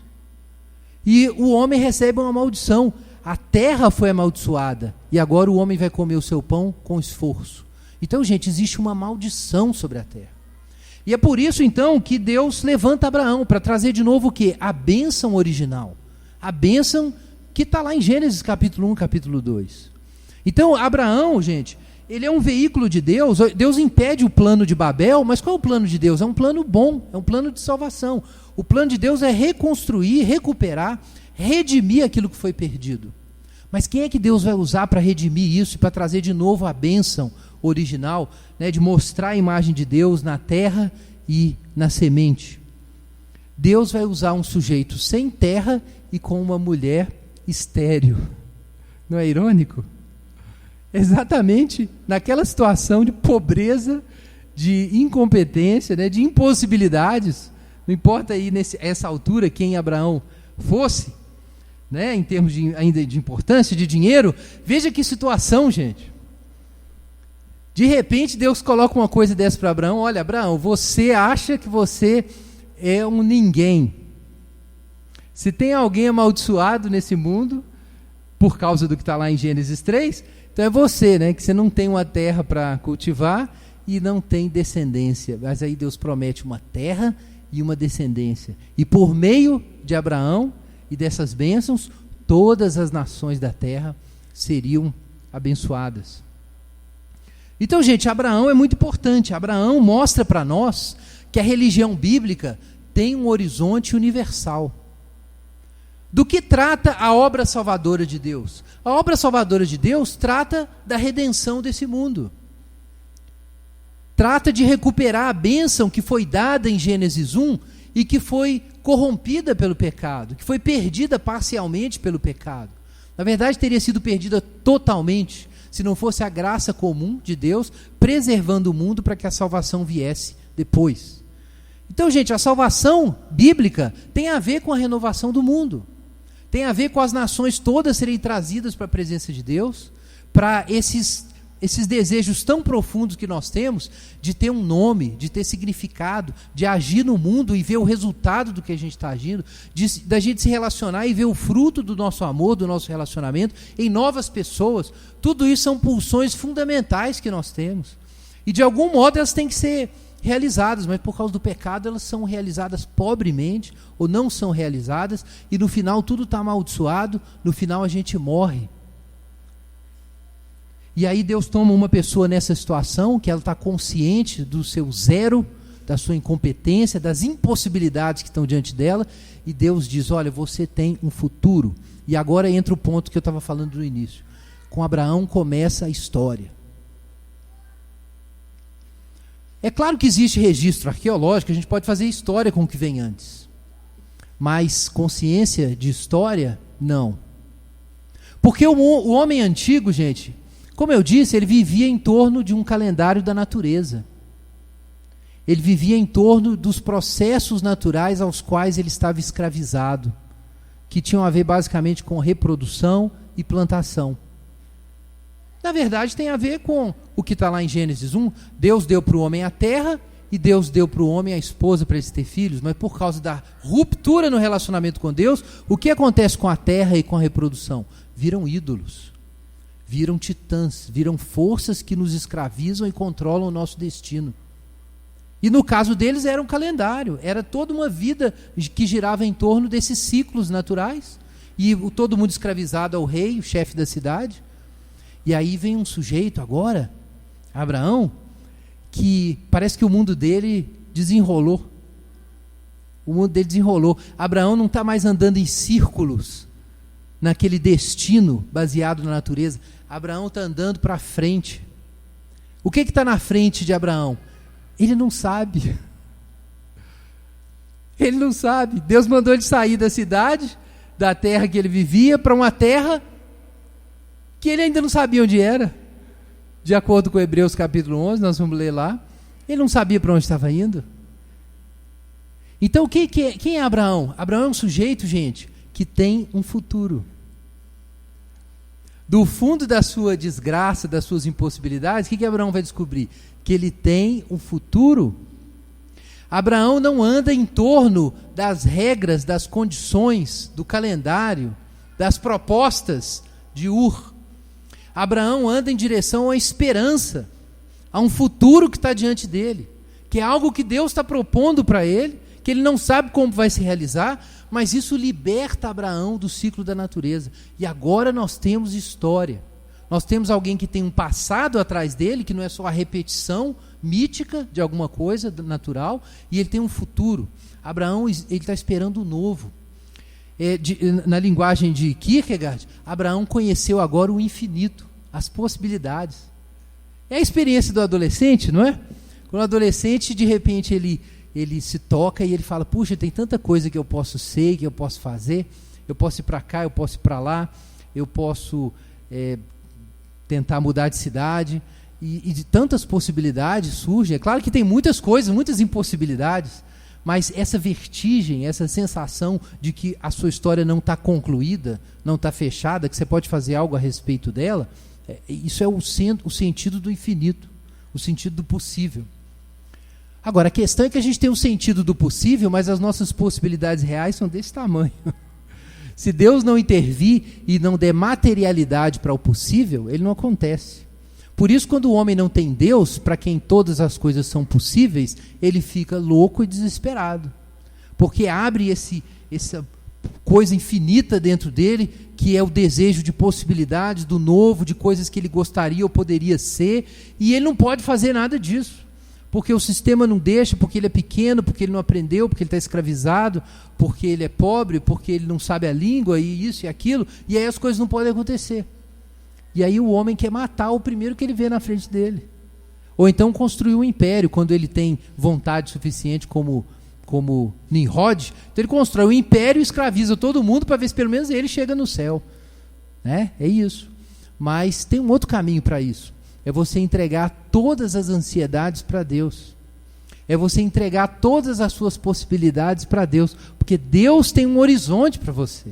Speaker 1: E o homem recebe uma maldição: a terra foi amaldiçoada, e agora o homem vai comer o seu pão com esforço. Então, gente, existe uma maldição sobre a terra. E é por isso, então, que Deus levanta Abraão para trazer de novo o quê? A bênção original. A bênção que está lá em Gênesis capítulo 1, capítulo 2. Então, Abraão, gente, ele é um veículo de Deus. Deus impede o plano de Babel, mas qual é o plano de Deus? É um plano bom, é um plano de salvação. O plano de Deus é reconstruir, recuperar, redimir aquilo que foi perdido. Mas quem é que Deus vai usar para redimir isso e para trazer de novo a bênção original, né, de mostrar a imagem de Deus na terra e na semente? Deus vai usar um sujeito sem terra e com uma mulher estéril. Não é irônico? Exatamente naquela situação de pobreza, de incompetência, né, de impossibilidades. Não importa aí essa altura quem Abraão fosse, né, em termos ainda de importância, de dinheiro. Veja que situação, gente. De repente Deus coloca uma coisa dessa para Abraão: olha, Abraão, você acha que você é um ninguém. Se tem alguém amaldiçoado nesse mundo, por causa do que está lá em Gênesis 3, então é você, né, que você não tem uma terra para cultivar e não tem descendência. Mas aí Deus promete uma terra e uma descendência. E por meio de Abraão e dessas bênçãos, todas as nações da terra seriam abençoadas. Então, gente, Abraão é muito importante. Abraão mostra para nós que a religião bíblica tem um horizonte universal. Do que trata a obra salvadora de Deus? A obra salvadora de Deus trata da redenção desse mundo. Trata de recuperar a bênção que foi dada em Gênesis 1 e que foi corrompida pelo pecado, que foi perdida parcialmente pelo pecado. Na verdade, teria sido perdida totalmente, se não fosse a graça comum de Deus preservando o mundo para que a salvação viesse depois. Então, gente, a salvação bíblica tem a ver com a renovação do mundo. Tem a ver com as nações todas serem trazidas para a presença de Deus, para esses desejos tão profundos que nós temos, de ter um nome, de ter significado, de agir no mundo e ver o resultado do que a gente está agindo, da gente se relacionar e ver o fruto do nosso amor, do nosso relacionamento, em novas pessoas. Tudo isso são pulsões fundamentais que nós temos. E de algum modo elas têm que ser realizadas, mas por causa do pecado elas são realizadas pobremente, ou não são realizadas, e no final tudo está amaldiçoado, no final a gente morre. E aí Deus toma uma pessoa nessa situação, que ela está consciente do seu zero, da sua incompetência, das impossibilidades que estão diante dela, e Deus diz: olha, você tem um futuro. E agora entra o ponto que eu estava falando no início. Com Abraão começa a história. É claro que existe registro arqueológico, a gente pode fazer história com o que vem antes. Mas consciência de história, não. Porque o homem antigo, gente, como eu disse, ele vivia em torno de um calendário da natureza. Ele vivia em torno dos processos naturais aos quais ele estava escravizado, que tinham a ver basicamente com reprodução e plantação. Na verdade, tem a ver com o que está lá em Gênesis 1. Deus deu para o homem a terra e Deus deu para o homem a esposa para eles ter filhos, mas por causa da ruptura no relacionamento com Deus, o que acontece com a terra e com a reprodução? Viram ídolos, viram titãs, viram forças que nos escravizam e controlam o nosso destino. E no caso deles era um calendário, era toda uma vida que girava em torno desses ciclos naturais, e todo mundo escravizado ao rei, o chefe da cidade. E aí vem um sujeito agora, Abraão, que parece que o mundo dele desenrolou. O mundo dele desenrolou. Abraão não está mais andando em círculos, naquele destino baseado na natureza. Abraão está andando para frente. O que está na frente de Abraão? Ele não sabe. Ele não sabe. Deus mandou ele sair da cidade, da terra que ele vivia, para uma terra que ele ainda não sabia onde era. De acordo com Hebreus capítulo 11, nós vamos ler lá. Ele não sabia para onde estava indo. Então, quem é Abraão? Abraão é um sujeito, gente, que tem um futuro. Do fundo da sua desgraça, das suas impossibilidades, o que Abraão vai descobrir? Que ele tem um futuro. Abraão não anda em torno das regras, das condições, do calendário, das propostas de Ur. Abraão anda em direção à esperança, a um futuro que está diante dele, que é algo que Deus está propondo para ele, que ele não sabe como vai se realizar, mas isso liberta Abraão do ciclo da natureza. E agora nós temos história. Nós temos alguém que tem um passado atrás dele, que não é só a repetição mítica de alguma coisa natural, e ele tem um futuro. Abraão, ele está esperando o novo. Na linguagem de Kierkegaard, Abraão conheceu agora o infinito, as possibilidades. É a experiência do adolescente, não é? Quando o adolescente, de repente, ele se toca e ele fala, puxa, tem tanta coisa que eu posso ser, que eu posso fazer, eu posso ir para cá, eu posso ir para lá, eu posso tentar mudar de cidade, e de tantas possibilidades surgem. É claro que tem muitas coisas, muitas impossibilidades, mas essa vertigem, essa sensação de que a sua história não está concluída, não está fechada, que você pode fazer algo a respeito dela, isso é o sentido do infinito, o sentido do possível. Agora, a questão é que a gente tem o sentido do possível, mas as nossas possibilidades reais são desse tamanho. Se Deus não intervir e não der materialidade para o possível, ele não acontece. Por isso, quando o homem não tem Deus, para quem todas as coisas são possíveis, ele fica louco e desesperado. Porque abre essa coisa infinita dentro dele, que é o desejo de possibilidades, do novo, de coisas que ele gostaria ou poderia ser, e ele não pode fazer nada disso. Porque o sistema não deixa, porque ele é pequeno, porque ele não aprendeu, porque ele está escravizado, porque ele é pobre, porque ele não sabe a língua, e isso e aquilo, e aí as coisas não podem acontecer. E aí o homem quer matar o primeiro que ele vê na frente dele. Ou então construir um império, quando ele tem vontade suficiente, como Nimrod. Então ele constrói um império e escraviza todo mundo para ver se pelo menos ele chega no céu. É isso. Mas tem um outro caminho para isso. É você entregar todas as ansiedades para Deus. É você entregar todas as suas possibilidades para Deus. Porque Deus tem um horizonte para você.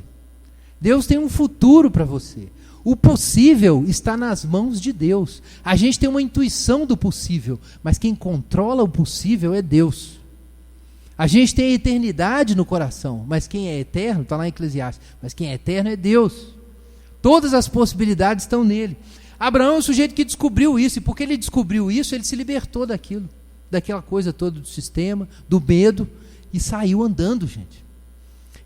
Speaker 1: Deus tem um futuro para você. O possível está nas mãos de Deus. A gente tem uma intuição do possível, mas quem controla o possível é Deus. A gente tem a eternidade no coração, mas quem é eterno, está lá em Eclesiastes, mas quem é eterno é Deus. Todas as possibilidades estão nele. Abraão é o sujeito que descobriu isso, e porque ele descobriu isso, ele se libertou daquela coisa toda do sistema, do medo, e saiu andando, gente.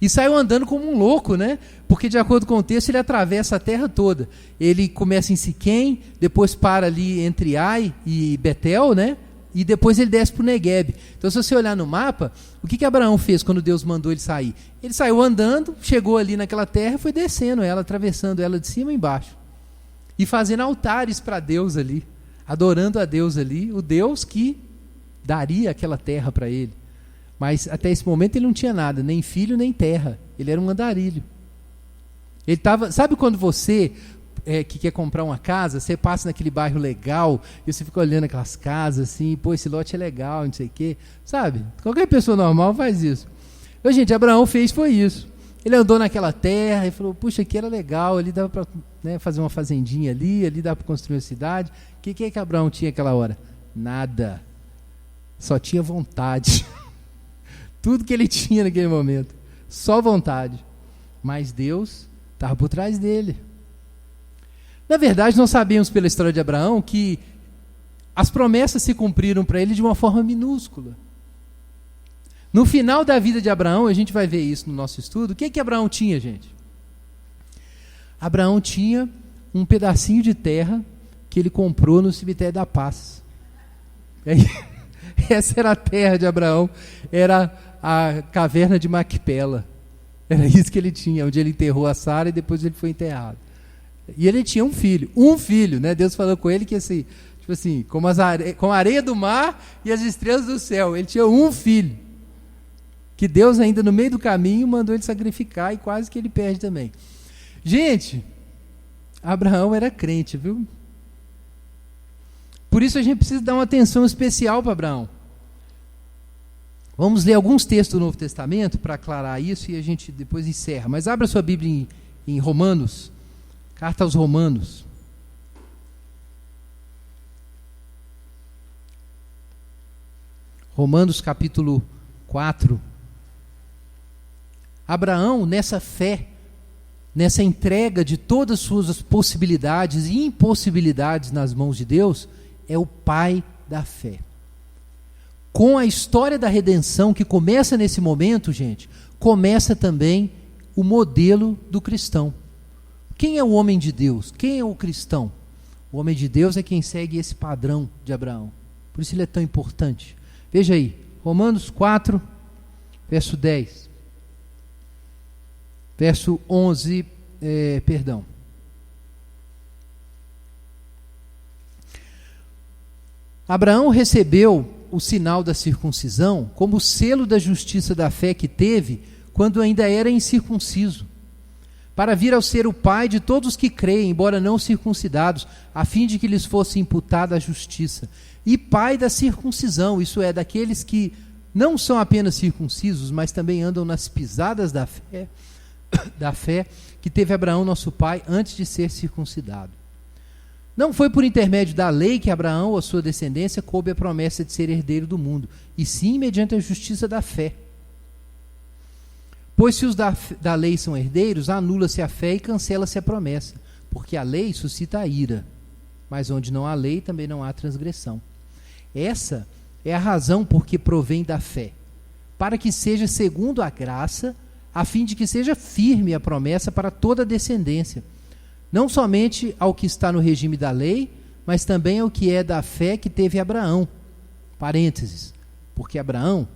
Speaker 1: E saiu andando como um louco, né? Porque de acordo com o texto, ele atravessa a terra toda. Ele começa em Siquém, depois para ali entre Ai e Betel, né? E depois ele desce para o Neguebe. Então, se você olhar no mapa, o que Abraão fez quando Deus mandou ele sair? Ele saiu andando, chegou ali naquela terra e foi descendo ela, atravessando ela de cima a embaixo. E fazendo altares para Deus ali, adorando a Deus ali, o Deus que daria aquela terra para ele. Mas até esse momento ele não tinha nada, nem filho, nem terra. Ele era um andarilho. Ele estava, sabe quando você que quer comprar uma casa, você passa naquele bairro legal, e você fica olhando aquelas casas assim, pô, esse lote é legal, não sei o quê. Sabe? Qualquer pessoa normal faz isso. Então, gente, Abraão foi isso. Ele andou naquela terra e falou, puxa, aqui era legal, ali dava para fazer uma fazendinha ali dava para construir uma cidade. O que Abraão tinha aquela hora? Nada. só tinha vontade. Tudo que ele tinha naquele momento, só vontade. Mas Deus estava por trás dele. Na verdade, nós sabemos pela história de Abraão que as promessas se cumpriram para ele de uma forma minúscula. No final da vida de Abraão, a gente vai ver isso no nosso estudo, o que Abraão tinha, gente? Abraão tinha um pedacinho de terra que ele comprou no cemitério da Paz. Essa era a terra de Abraão, era a caverna de Macpela. Era isso que ele tinha, onde ele enterrou a Sara e depois ele foi enterrado. E ele tinha um filho, né? Deus falou com ele que assim, tipo assim, como a areia do mar e as estrelas do céu. Ele tinha um filho, que Deus ainda no meio do caminho mandou ele sacrificar e quase que ele perde também. Gente, Abraão era crente, viu? Por isso a gente precisa dar uma atenção especial para Abraão. Vamos ler alguns textos do Novo Testamento para aclarar isso e a gente depois encerra. Mas abra sua Bíblia em Romanos, carta aos Romanos. Romanos capítulo 4. Abraão, nessa fé, nessa entrega de todas as suas possibilidades e impossibilidades nas mãos de Deus, é o pai da fé. Com a história da redenção que começa nesse momento, gente, começa também o modelo do cristão. Quem é o homem de Deus? Quem é o cristão? O homem de Deus é quem segue esse padrão de Abraão. Por isso ele é tão importante. Veja aí, Romanos 4, verso 10. Verso 11, Abraão recebeu o sinal da circuncisão como selo da justiça da fé que teve quando ainda era incircunciso, para vir ao ser o pai de todos que creem, embora não circuncidados, a fim de que lhes fosse imputada a justiça, e pai da circuncisão, isso é, daqueles que não são apenas circuncisos, mas também andam nas pisadas da fé que teve Abraão, nosso pai, antes de ser circuncidado. Não foi por intermédio da lei que Abraão ou a sua descendência coube a promessa de ser herdeiro do mundo, e sim mediante a justiça da fé. Pois se os da lei são herdeiros, anula-se a fé e cancela-se a promessa, porque a lei suscita a ira, mas onde não há lei também não há transgressão. Essa é a razão por que provém da fé, para que seja segundo a graça, a fim de que seja firme a promessa para toda a descendência, não somente ao que está no regime da lei, mas também ao que é da fé que teve Abraão. Parênteses, porque Abraão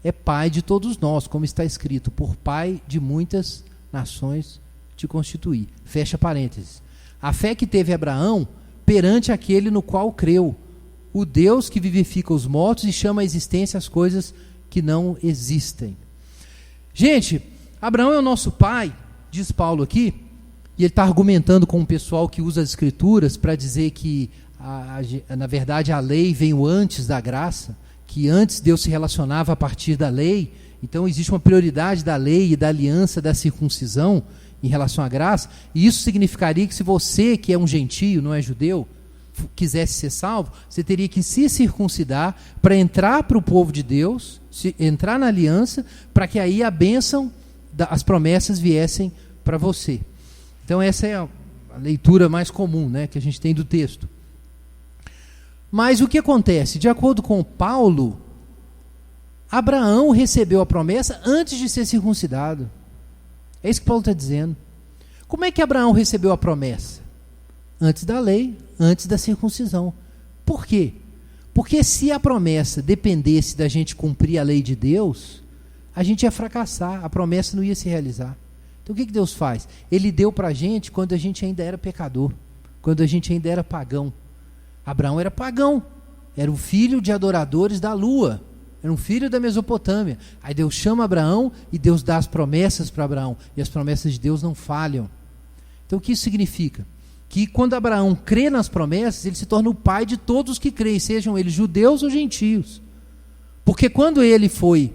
Speaker 1: é pai de todos nós, como está escrito, por pai de muitas nações te constituí. Fecha parênteses. A fé que teve Abraão perante aquele no qual creu, o Deus que vivifica os mortos e chama à existência as coisas que não existem. Gente, Abraão é o nosso pai, diz Paulo aqui, e ele está argumentando com o pessoal que usa as escrituras para dizer que, na verdade, a lei veio antes da graça, que antes Deus se relacionava a partir da lei, então existe uma prioridade da lei e da aliança da circuncisão em relação à graça, e isso significaria que se você, que é um gentio, não é judeu, quisesse ser salvo, você teria que se circuncidar para entrar para o povo de Deus, entrar na aliança, para que aí a bênção, as promessas viessem para você. Então essa é a leitura mais comum, né, que a gente tem do texto. Mas o que acontece? De acordo com Paulo, Abraão recebeu a promessa antes de ser circuncidado. É isso que Paulo está dizendo. Como é que Abraão recebeu a promessa? Antes da lei, antes da circuncisão. Por quê? Porque se a promessa dependesse da gente cumprir a lei de Deus, a gente ia fracassar, a promessa não ia se realizar. Então o que Deus faz? Ele deu para a gente quando a gente ainda era pecador, quando a gente ainda era pagão. Abraão era pagão, era um filho de adoradores da lua, era um filho da Mesopotâmia. Aí Deus chama Abraão e Deus dá as promessas para Abraão, e as promessas de Deus não falham. Então o que isso significa? Que quando Abraão crê nas promessas, ele se torna o pai de todos que creem, sejam eles judeus ou gentios. Porque quando ele foi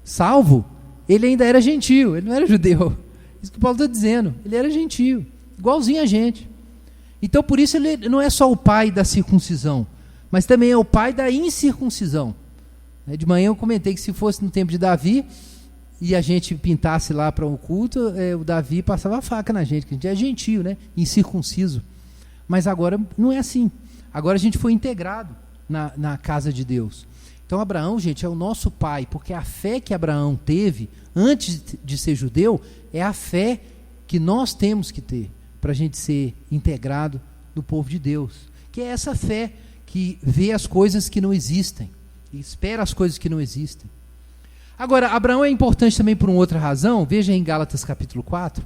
Speaker 1: salvo, ele ainda era gentio, ele não era judeu. Isso que Paulo está dizendo, ele era gentio, igualzinho a gente. Então por isso ele não é só o pai da circuncisão, mas também é o pai da incircuncisão. De manhã eu comentei que se fosse no tempo de Davi e a gente pintasse lá para um culto, o Davi passava a faca na gente, que a gente é gentio, né? Incircunciso. Mas agora não é assim. Agora a gente foi integrado na casa de Deus. Então Abraão, gente, é o nosso pai, porque a fé que Abraão teve antes de ser judeu é a fé que nós temos que ter para a gente ser integrado no povo de Deus, que é essa fé que vê as coisas que não existem e espera as coisas que não existem. Agora, Abraão é importante também por uma outra razão. Veja em Gálatas capítulo 4.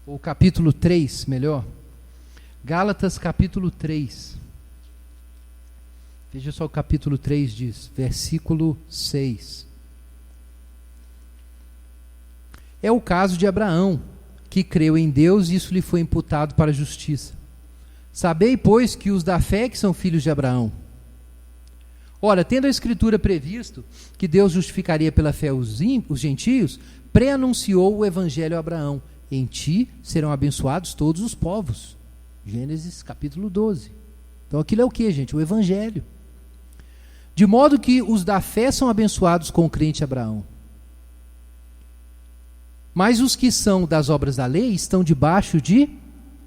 Speaker 1: Ou capítulo 3, melhor. Gálatas capítulo 3. Veja só o capítulo 3 diz, versículo 6. É o caso de Abraão, que creu em Deus e isso lhe foi imputado para a justiça. Sabei, pois, que os da fé que são filhos de Abraão. Ora, tendo a Escritura previsto que Deus justificaria pela fé os gentios, pré-anunciou o evangelho a Abraão. Em ti serão abençoados todos os povos. Gênesis capítulo 12. Então aquilo é o que, gente? O evangelho. De modo que os da fé são abençoados com o crente Abraão. Mas os que são das obras da lei estão debaixo de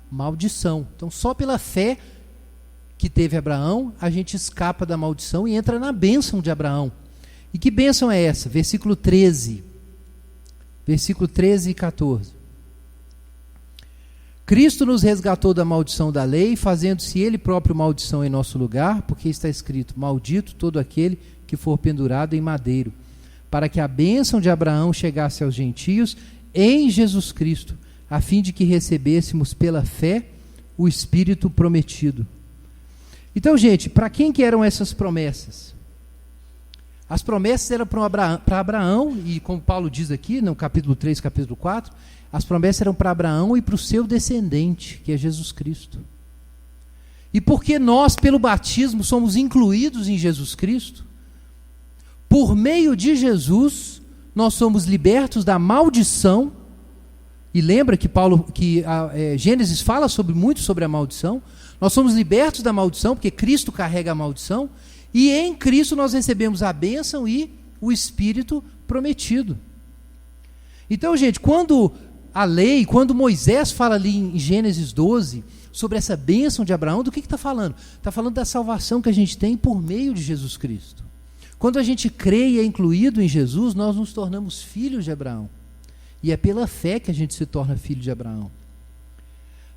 Speaker 1: maldição. Então só pela fé que teve Abraão, a gente escapa da maldição e entra na bênção de Abraão. E que bênção é essa? Versículo 13. Versículo 13 e 14. Cristo nos resgatou da maldição da lei, fazendo-se ele próprio maldição em nosso lugar, porque está escrito, maldito todo aquele que for pendurado em madeiro, para que a bênção de Abraão chegasse aos gentios em Jesus Cristo, a fim de que recebêssemos pela fé o Espírito prometido. Então, gente, para quem que eram essas promessas? As promessas eram para Abraão, e como Paulo diz aqui, no capítulo 3, capítulo 4, as promessas eram para Abraão e para o seu descendente, que é Jesus Cristo. E porque nós, pelo batismo, somos incluídos em Jesus Cristo, por meio de Jesus, nós somos libertos da maldição. E lembra que Gênesis fala muito sobre a maldição. Nós somos libertos da maldição, porque Cristo carrega a maldição. E em Cristo nós recebemos a bênção e o Espírito prometido. Então, gente, quando a lei, quando Moisés fala ali em Gênesis 12, sobre essa bênção de Abraão, do que está falando? Está falando da salvação que a gente tem por meio de Jesus Cristo. Quando a gente crê e é incluído em Jesus, nós nos tornamos filhos de Abraão. E é pela fé que a gente se torna filho de Abraão.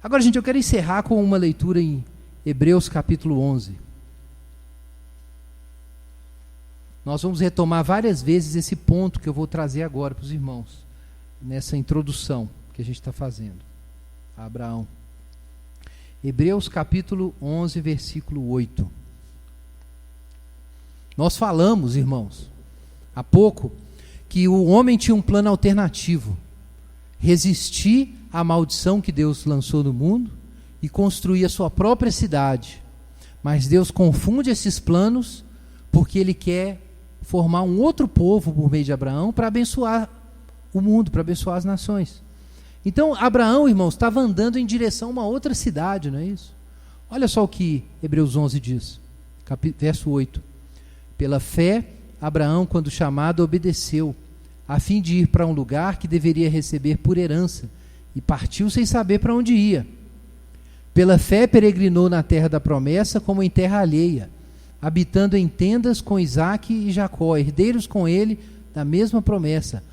Speaker 1: Agora, gente, eu quero encerrar com uma leitura em Hebreus capítulo 11. Nós vamos retomar várias vezes esse ponto que eu vou trazer agora para os irmãos, nessa introdução que a gente está fazendo a Abraão. Hebreus capítulo 11, versículo 8. Nós falamos, irmãos, há pouco, que o homem tinha um plano alternativo: resistir à maldição que Deus lançou no mundo e construir a sua própria cidade. Mas Deus confunde esses planos porque Ele quer formar um outro povo por meio de Abraão para abençoar o mundo, para abençoar as nações. Então Abraão, irmãos, estava andando em direção a uma outra cidade, não é isso? Olha só o que Hebreus 11 diz, verso 8. Pela fé, Abraão, quando chamado, obedeceu, a fim de ir para um lugar que deveria receber por herança, e partiu sem saber para onde ia. Pela fé peregrinou na terra da promessa como em terra alheia, habitando em tendas com Isaque e Jacó, herdeiros com ele da mesma promessa,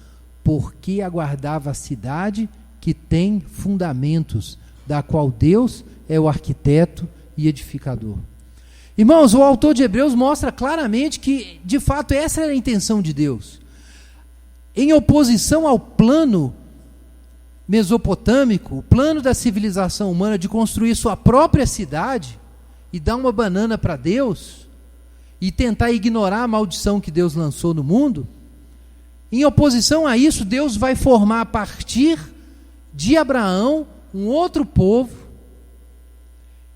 Speaker 1: porque aguardava a cidade que tem fundamentos, da qual Deus é o arquiteto e edificador. Irmãos, o autor de Hebreus mostra claramente que, de fato, essa era a intenção de Deus. Em oposição ao plano mesopotâmico, o plano da civilização humana de construir sua própria cidade e dar uma banana para Deus e tentar ignorar a maldição que Deus lançou no mundo, em oposição a isso, Deus vai formar a partir de Abraão um outro povo,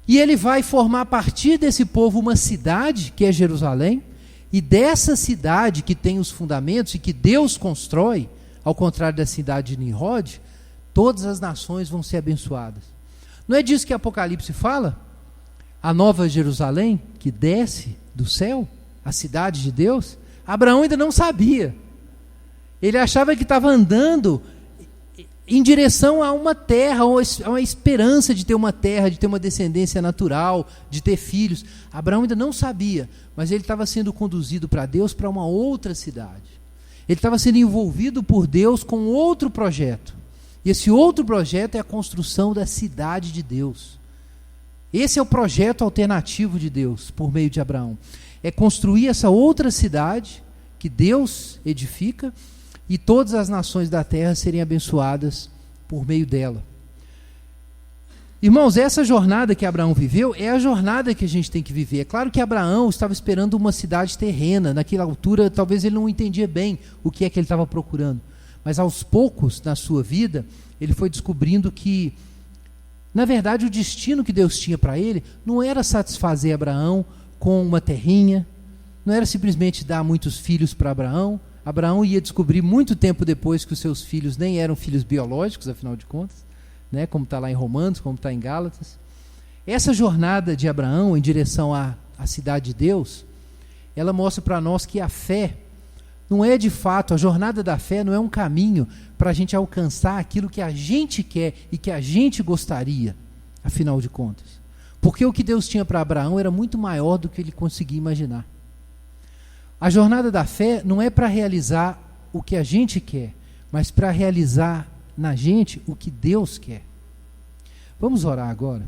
Speaker 1: e ele vai formar a partir desse povo uma cidade, que é Jerusalém, e dessa cidade que tem os fundamentos e que Deus constrói, ao contrário da cidade de Nimrod, Todas as nações vão ser abençoadas. Não é disso que Apocalipse fala? A nova Jerusalém, que desce do céu, a cidade de Deus. Abraão ainda não sabia. Ele achava que estava andando em direção a uma terra, a uma esperança de ter uma terra, de ter uma descendência natural, de ter filhos. Abraão ainda não sabia, mas ele estava sendo conduzido para Deus para uma outra cidade. Ele estava sendo envolvido por Deus com outro projeto. E esse outro projeto é a construção da cidade de Deus. Esse é o projeto alternativo de Deus, por meio de Abraão. É construir essa outra cidade que Deus edifica e todas as nações da terra serem abençoadas por meio dela. Irmãos, essa jornada que Abraão viveu é a jornada que a gente tem que viver. É claro que Abraão estava esperando uma cidade terrena. Naquela altura, talvez ele não entendia bem o que é que ele estava procurando. Mas aos poucos, na sua vida, ele foi descobrindo que, na verdade, o destino que Deus tinha para ele não era satisfazer Abraão com uma terrinha, não era simplesmente dar muitos filhos para Abraão. Abraão ia descobrir muito tempo depois que os seus filhos nem eram filhos biológicos, afinal de contas, né, como está lá em Romanos, como está em Gálatas. Essa jornada de Abraão em direção à cidade de Deus, ela mostra para nós que a fé não é de fato, a jornada da fé não é um caminho para a gente alcançar aquilo que a gente quer e que a gente gostaria, afinal de contas. Porque o que Deus tinha para Abraão era muito maior do que ele conseguia imaginar. A jornada da fé não é para realizar o que a gente quer, mas para realizar na gente o que Deus quer. Vamos orar agora?